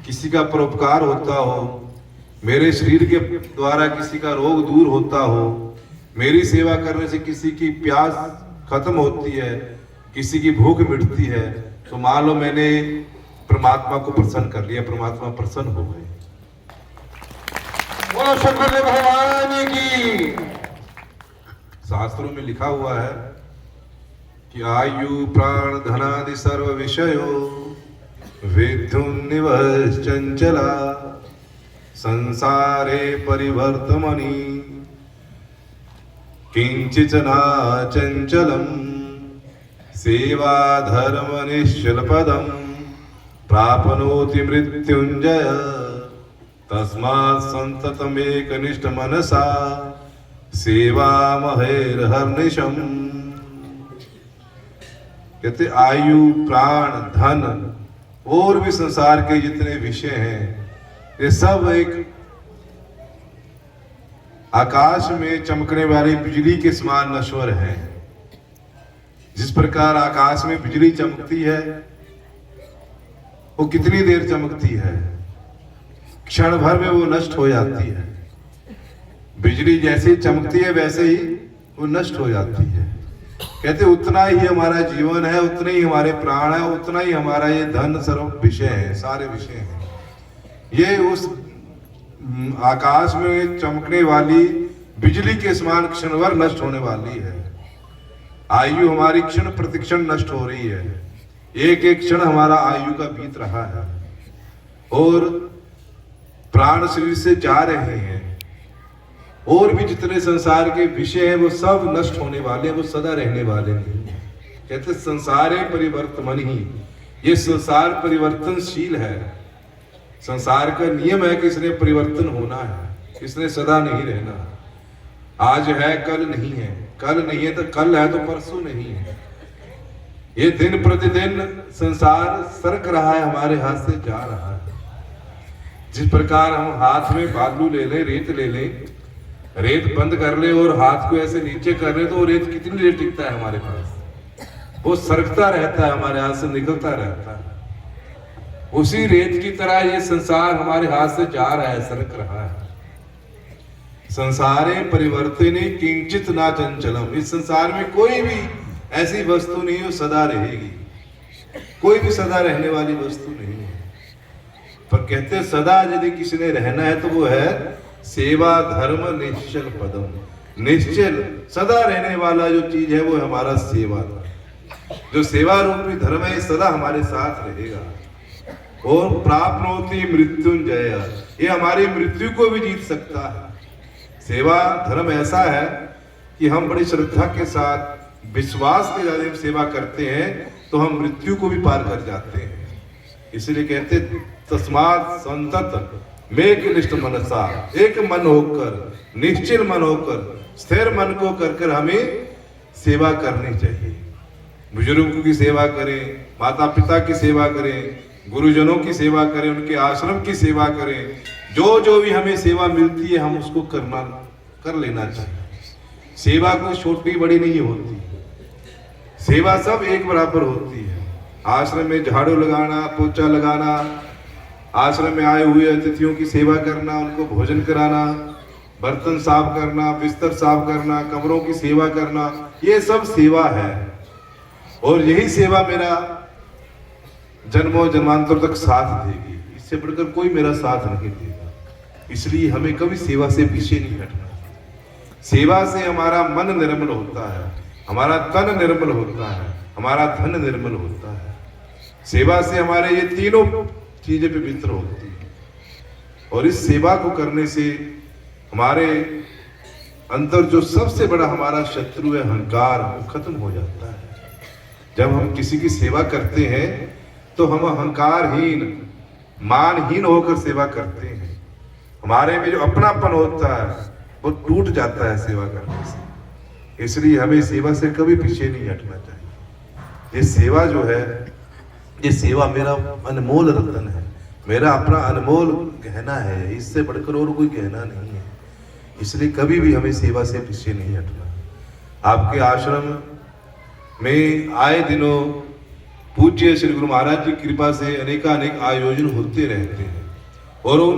किसी का परोपकार होता हो, मेरे शरीर के द्वारा किसी का रोग दूर होता हो, मेरी सेवा करने से किसी की प्यास खत्म होती है, किसी की भूख मिटती है, तो मान लो मैंने परमात्मा को प्रसन्न कर लिया, परमात्मा प्रसन्न हो गए। बोलो शंकर भगवान की। शास्त्रों में लिखा हुआ है कि आयु प्राण धनादि सर्व विषयो विद्युन्निवः चंचला संसारे परिवर्तमनि किंचित् न चंचलम सेवा धर्म निश्चल पदम प्राप्नोति मृत्युंजय तस्मात् संततमेकनिष्ठ मनसा सेवा महेर्हर्निशम। कहते आयु प्राण धन और भी संसार के जितने विषय हैं, ये सब एक आकाश में चमकने वाली बिजली के समान नश्वर है। जिस प्रकार आकाश में बिजली चमकती है, वो कितनी देर चमकती है, क्षण भर में वो नष्ट हो जाती है। बिजली जैसे चमकती है वैसे ही वो नष्ट हो जाती है। कहते उतना ही हमारा जीवन है, उतने ही हमारे प्राण है, उतना ही हमारा ये धन सर्व विषय है, सारे विषय हैं। ये उस आकाश में चमकने वाली बिजली के समान क्षणभर नष्ट होने वाली है। आयु हमारी क्षण प्रतिक्षण नष्ट हो रही है, एक एक क्षण हमारा आयु का बीत रहा है और प्राण शरीर से जा रहे हैं। और भी जितने संसार के विषय हैं वो सब नष्ट होने वाले हैं, वो सदा रहने वाले नहीं। कहते संसारे परिवर्तन ही, ये संसार परिवर्तनशील है। संसार का नियम है कि इसने परिवर्तन होना है, इसने सदा नहीं रहना। आज है कल नहीं है, कल नहीं है तो कल है तो परसों नहीं है। ये दिन प्रतिदिन संसार सरक रहा है, हमारे हाथ से जा रहा है। जिस प्रकार हम हाथ में बालू ले लें, रेत ले लें, रेत बंद कर ले और हाथ को ऐसे नीचे कर ले, तो वो रेत कितनी देर टिकता है हमारे पास, वो सरकता रहता है, हमारे हाथ से निकलता रहता है। उसी रेत की तरह ये संसार हमारे हाथ से जा रहा है, सरक रहा है। संसारे परिवर्तने किंचित ना चंचलम, इस संसार में कोई भी ऐसी वस्तु नहीं है सदा रहेगी, कोई भी सदा रहने वाली वस्तु नहीं है। पर कहते सदा यदि किसी ने रहना है तो वो है सेवा धर्म निश्चल पदम। निश्चल सदा रहने वाला जो चीज है वो हमारा सेवा धर्म, जो सेवा रूपी धर्म है सदा हमारे साथ रहेगा। और प्राप्नोति मृत्युंजय, ये हमारी मृत्यु को भी जीत सकता है। सेवा धर्म ऐसा है कि हम बड़ी श्रद्धा के साथ विश्वास के साथ सेवा करते हैं तो हम मृत्यु को भी पार कर जाते हैं। इसलिए कहते तस्मात् संतत मेकनिष्ठ मनसा, एक मन होकर, निश्चल मन होकर, स्थिर मन को कर हमें सेवा करनी चाहिए। बुजुर्गों की सेवा करें, माता पिता की सेवा करें, गुरुजनों की सेवा करें, उनके आश्रम की सेवा करें। जो जो भी हमें सेवा मिलती है हम उसको कर लेना चाहिए। सेवा कोई छोटी बड़ी नहीं होती, सेवा सब एक बराबर होती है। आश्रम में झाड़ू लगाना, पोछा लगाना, आश्रम में आए हुए अतिथियों की सेवा करना, उनको भोजन कराना, बर्तन साफ करना, बिस्तर साफ करना, कमरों की सेवा करना, ये सब सेवा है। और यही सेवा मेरा जन्मों जन्मांतर तक साथ देगी, इससे बढ़कर कोई मेरा साथ नहीं देगा। इसलिए हमें कभी सेवा से पीछे नहीं हटना। सेवा से हमारा मन निर्मल होता है, हमारा तन निर्मल होता है, हमारा धन निर्मल होता है। सेवा से हमारे ये तीनों चीजें पवित्र होती है। और इस सेवा को करने से हमारे अंदर जो सबसे बड़ा हमारा शत्रु है अहंकार, वो खत्म हो जाता है। जब हम किसी की सेवा करते हैं तो हम अहंकारहीन, मानहीन होकर सेवा करते हैं। हमारे में जो अपनापन होता है वो टूट जाता है सेवा करने से। इसलिए हमें सेवा से कभी पीछे नहीं हटना चाहिए। ये सेवा जो है, ये सेवा मेरा अनमोल रतन है, मेरा अपना अनमोल गहना है, इससे बढ़कर और कोई गहना नहीं है। इसलिए कभी भी हमें सेवा से पीछे नहीं हटना। आपके आश्रम में आए दिनों पूज्य श्री गुरु महाराज की कृपा से अनेकानेक आयोजन होते रहते हैं और उन